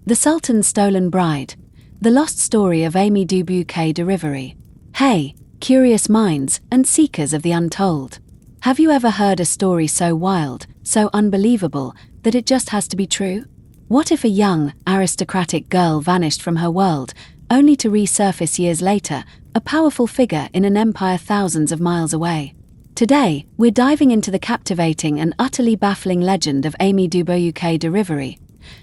The Sultan's Stolen Bride. The Lost Story of Amy du Bouquet de Rivary. Hey, curious minds and seekers of the untold. Have you ever heard a story so wild, so unbelievable, that it just has to be true? What if a young, aristocratic girl vanished from her world, only to resurface years later, a powerful figure in an empire thousands of miles away? Today, we're diving into the captivating and utterly baffling legend of Amy du Bouquet de Rivary,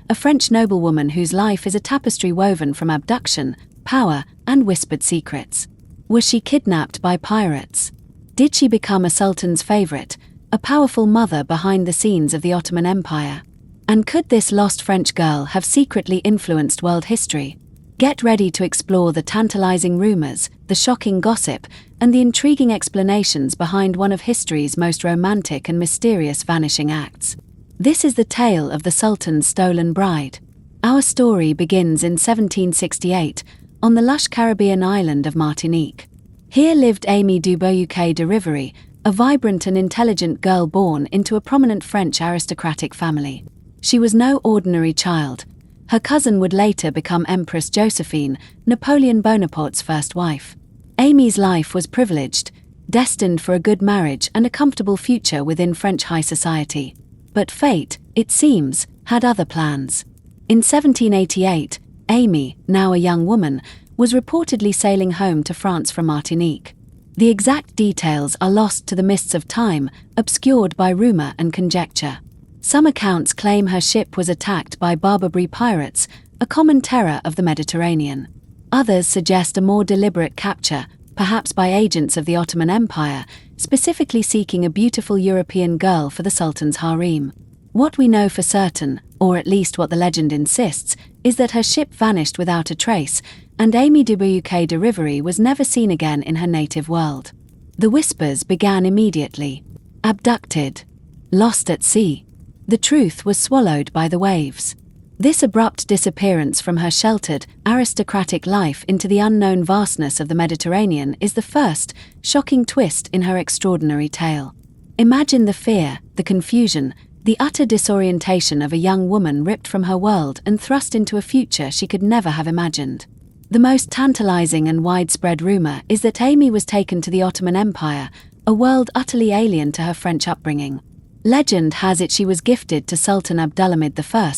a French noblewoman whose life is a tapestry woven from abduction, power, and whispered secrets. Was she kidnapped by pirates? Did she become a sultan's favorite, a powerful mother behind the scenes of the Ottoman Empire? And could this lost French girl have secretly influenced world history? Get ready to explore the tantalizing rumors, the shocking gossip, and the intriguing explanations behind one of history's most romantic and mysterious vanishing acts. This is the tale of the Sultan's Stolen Bride. Our story begins in 1768, on the lush Caribbean island of Martinique. Here lived Amy du Bouquet de Rivary, a vibrant and intelligent girl born into a prominent French aristocratic family. She was no ordinary child. Her cousin would later become Empress Josephine, Napoleon Bonaparte's first wife. Amy's life was privileged, destined for a good marriage and a comfortable future within French high society. But fate, it seems, had other plans. In 1788, Amy, now a young woman, was reportedly sailing home to France from Martinique. The exact details are lost to the mists of time, obscured by rumor and conjecture. Some accounts claim her ship was attacked by Barbary pirates, a common terror of the Mediterranean. Others suggest a more deliberate capture, perhaps by agents of the Ottoman Empire, specifically seeking a beautiful European girl for the Sultan's harem. What we know for certain, or at least what the legend insists, is that her ship vanished without a trace, and Amy du Bouquet de Rivary was never seen again in her native world. The whispers began immediately. Abducted. Lost at sea. The truth was swallowed by the waves. This abrupt disappearance from her sheltered, aristocratic life into the unknown vastness of the Mediterranean is the first, shocking twist in her extraordinary tale. Imagine the fear, the confusion, the utter disorientation of a young woman ripped from her world and thrust into a future she could never have imagined. The most tantalizing and widespread rumor is that Amy was taken to the Ottoman Empire, a world utterly alien to her French upbringing. Legend has it she was gifted to Sultan Abdulhamid I,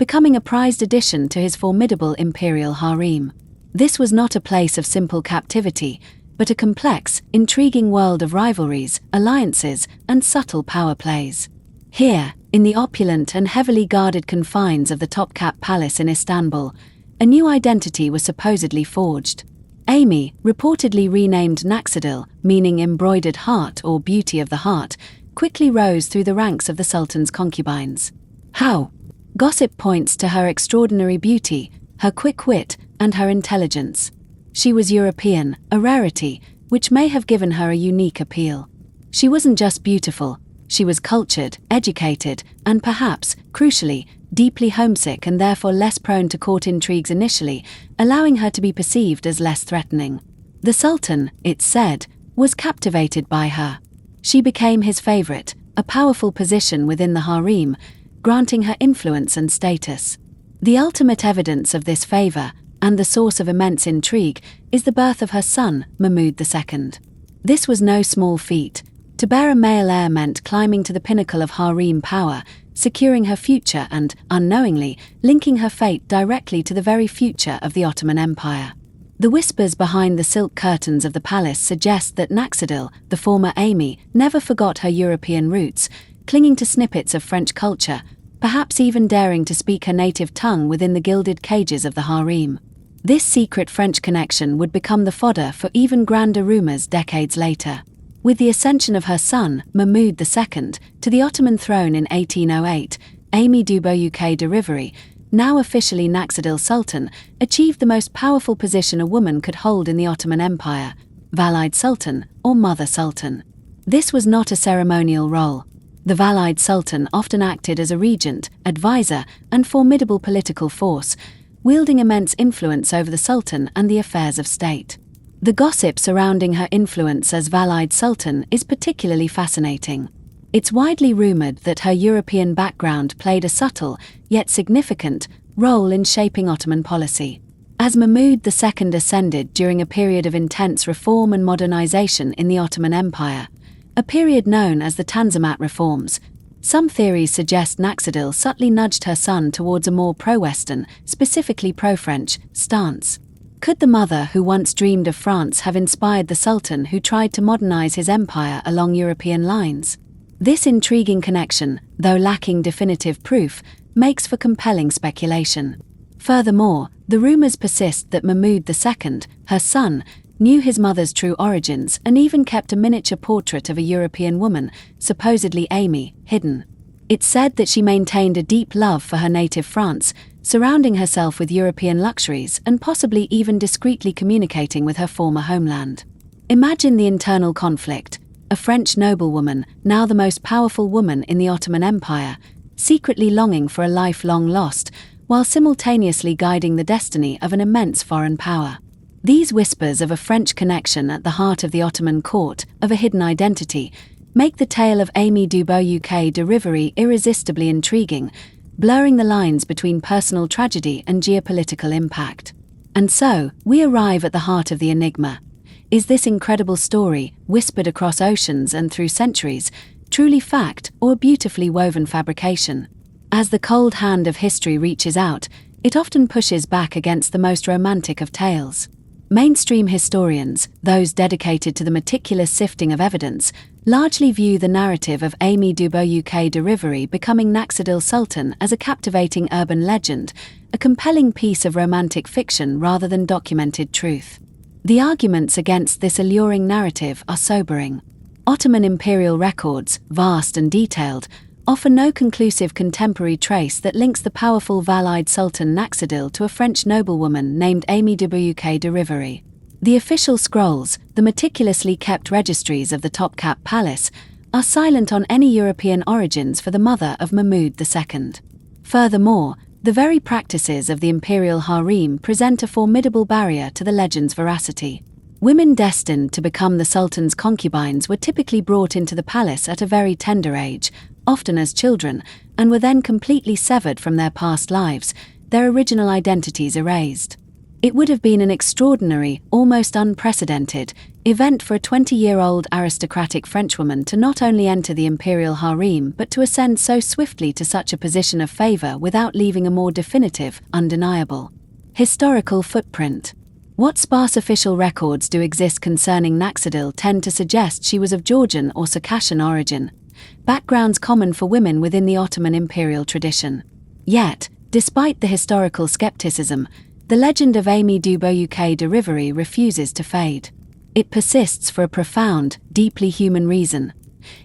becoming a prized addition to his formidable imperial harem. This was not a place of simple captivity, but a complex, intriguing world of rivalries, alliances, and subtle power plays. Here, in the opulent and heavily guarded confines of the Topkapı Palace in Istanbul, a new identity was supposedly forged. Amy, reportedly renamed Naxidil, meaning embroidered heart or beauty of the heart, quickly rose through the ranks of the Sultan's concubines. How? Gossip points to her extraordinary beauty, her quick wit, and her intelligence. She was European, a rarity, which may have given her a unique appeal. She wasn't just beautiful, she was cultured, educated, and perhaps, crucially, deeply homesick and therefore less prone to court intrigues initially, allowing her to be perceived as less threatening. The Sultan, it's said, was captivated by her. She became his favorite, a powerful position within the harem, granting her influence and status. The ultimate evidence of this favor, and the source of immense intrigue, is the birth of her son, Mahmud II. This was no small feat. To bear a male heir meant climbing to the pinnacle of harem power, securing her future and, unknowingly, linking her fate directly to the very future of the Ottoman Empire. The whispers behind the silk curtains of the palace suggest that Naxidil, the former Amy, never forgot her European roots, clinging to snippets of French culture, perhaps even daring to speak her native tongue within the gilded cages of the harem. This secret French connection would become the fodder for even grander rumors decades later. With the ascension of her son, Mahmud II, to the Ottoman throne in 1808, Amy du Bouquet de Rivary, now officially Naxidil Sultan, achieved the most powerful position a woman could hold in the Ottoman Empire, Valide Sultan, or Mother Sultan. This was not a ceremonial role. The Valide Sultan often acted as a regent, advisor, and formidable political force, wielding immense influence over the Sultan and the affairs of state. The gossip surrounding her influence as Valide Sultan is particularly fascinating. It's widely rumored that her European background played a subtle, yet significant, Role in shaping Ottoman policy. As Mahmud II ascended during a period of intense reform and modernization in the Ottoman Empire, a period known as the Tanzimat reforms, some theories suggest Naxidil subtly nudged her son towards a more pro-Western, specifically pro-French, stance. Could the mother who once dreamed of France have inspired the Sultan who tried to modernize his empire along European lines? This intriguing connection, though lacking definitive proof, makes for compelling speculation. Furthermore, the rumors persist that Mahmud II, her son, knew his mother's true origins and even kept a miniature portrait of a European woman, supposedly Amy, hidden. It's said that she maintained a deep love for her native France, surrounding herself with European luxuries and possibly even discreetly communicating with her former homeland. Imagine the internal conflict: a French noblewoman, now the most powerful woman in the Ottoman Empire, secretly longing for a life long lost, while simultaneously guiding the destiny of an immense foreign power. These whispers of a French connection at the heart of the Ottoman court, of a hidden identity, make the tale of Amy du Bois de Riveri irresistibly intriguing, blurring the lines between personal tragedy and geopolitical impact. And so, we arrive at the heart of the enigma. Is this incredible story, whispered across oceans and through centuries, truly fact or a beautifully woven fabrication? As the cold hand of history reaches out, it often pushes back against the most romantic of tales. Mainstream historians, those dedicated to the meticulous sifting of evidence, largely view the narrative of Amy du Bois de Riveri becoming Naxidil Sultan as a captivating urban legend, a compelling piece of romantic fiction rather than documented truth. The arguments against this alluring narrative are sobering. Ottoman imperial records, vast and detailed, offer no conclusive contemporary trace that links the powerful Valide Sultan Naxidil to a French noblewoman named Amy de Bois de Riveri. The official scrolls, the meticulously kept registries of the Topkapı Palace, are silent on any European origins for the mother of Mahmud II. Furthermore, the very practices of the imperial harem present a formidable barrier to the legend's veracity. Women destined to become the Sultan's concubines were typically brought into the palace at a very tender age, often as children, and were then completely severed from their past lives, their original identities erased. It would have been an extraordinary, almost unprecedented, event for a 20-year-old aristocratic Frenchwoman to not only enter the imperial harem but to ascend so swiftly to such a position of favor without leaving a more definitive, undeniable historical footprint. What sparse official records do exist concerning Naxidil tend to suggest she was of Georgian or Circassian origin, backgrounds common for women within the Ottoman imperial tradition. Yet, despite the historical skepticism, the legend of Amy du Bois de Riveri refuses to fade. It persists for a profound, deeply human reason.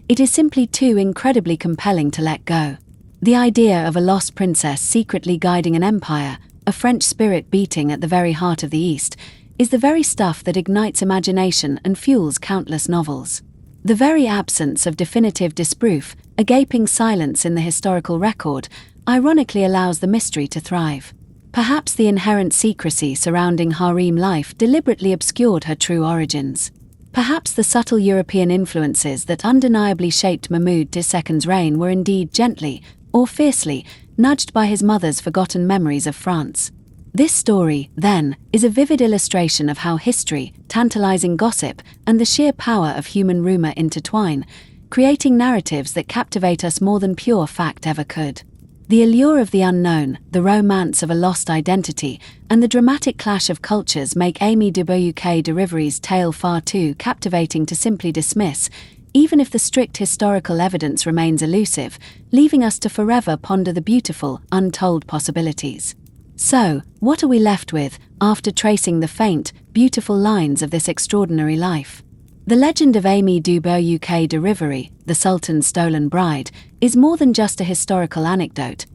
It is simply too incredibly compelling to let go. The idea of a lost princess secretly guiding an empire, a French spirit beating at the very heart of the East, is the very stuff that ignites imagination and fuels countless novels. The very absence of definitive disproof, a gaping silence in the historical record, ironically allows the mystery to thrive. Perhaps the inherent secrecy surrounding harem life deliberately obscured her true origins. Perhaps the subtle European influences that undeniably shaped Mahmud II's reign were indeed gently, or fiercely, nudged by his mother's forgotten memories of France. This story, then, is a vivid illustration of how history, tantalizing gossip, and the sheer power of human rumor intertwine, creating narratives that captivate us more than pure fact ever could. The allure of the unknown, the romance of a lost identity, and the dramatic clash of cultures make Amy du Bois de Riveri's tale far too captivating to simply dismiss, even if the strict historical evidence remains elusive, leaving us to forever ponder the beautiful, untold possibilities. So, what are we left with, after tracing the faint, beautiful lines of this extraordinary life? The legend of Amy du Bois de Riveri, the Sultan's stolen bride, is more than just a historical anecdote.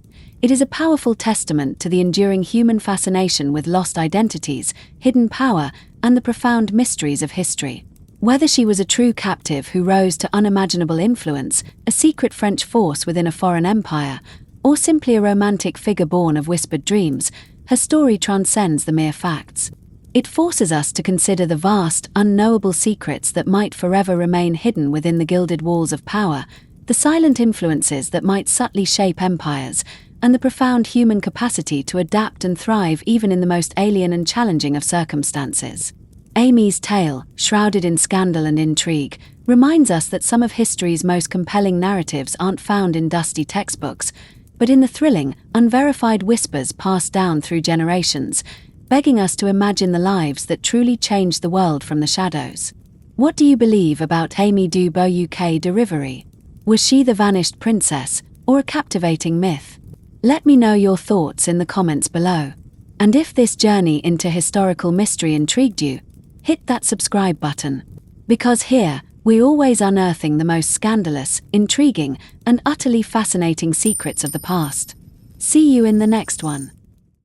It is a powerful testament to the enduring human fascination with lost identities, hidden power, and the profound mysteries of history. Whether she was a true captive who rose to unimaginable influence, a secret French force within a foreign empire, or simply a romantic figure born of whispered dreams, her story transcends the mere facts. It forces us to consider the vast, unknowable secrets that might forever remain hidden within the gilded walls of power, the silent influences that might subtly shape empires, and the profound human capacity to adapt and thrive even in the most alien and challenging of circumstances. Amy's tale, shrouded in scandal and intrigue, reminds us that some of history's most compelling narratives aren't found in dusty textbooks, but in the thrilling, unverified whispers passed down through generations, begging us to imagine the lives that truly changed the world from the shadows. What do you believe about Amy du Bois de Rivery? Was she the vanished princess, or a captivating myth? Let me know your thoughts in the comments below. And if this journey into historical mystery intrigued you, hit that subscribe button. Because here, we're always unearthing the most scandalous, intriguing, and utterly fascinating secrets of the past. See you in the next one.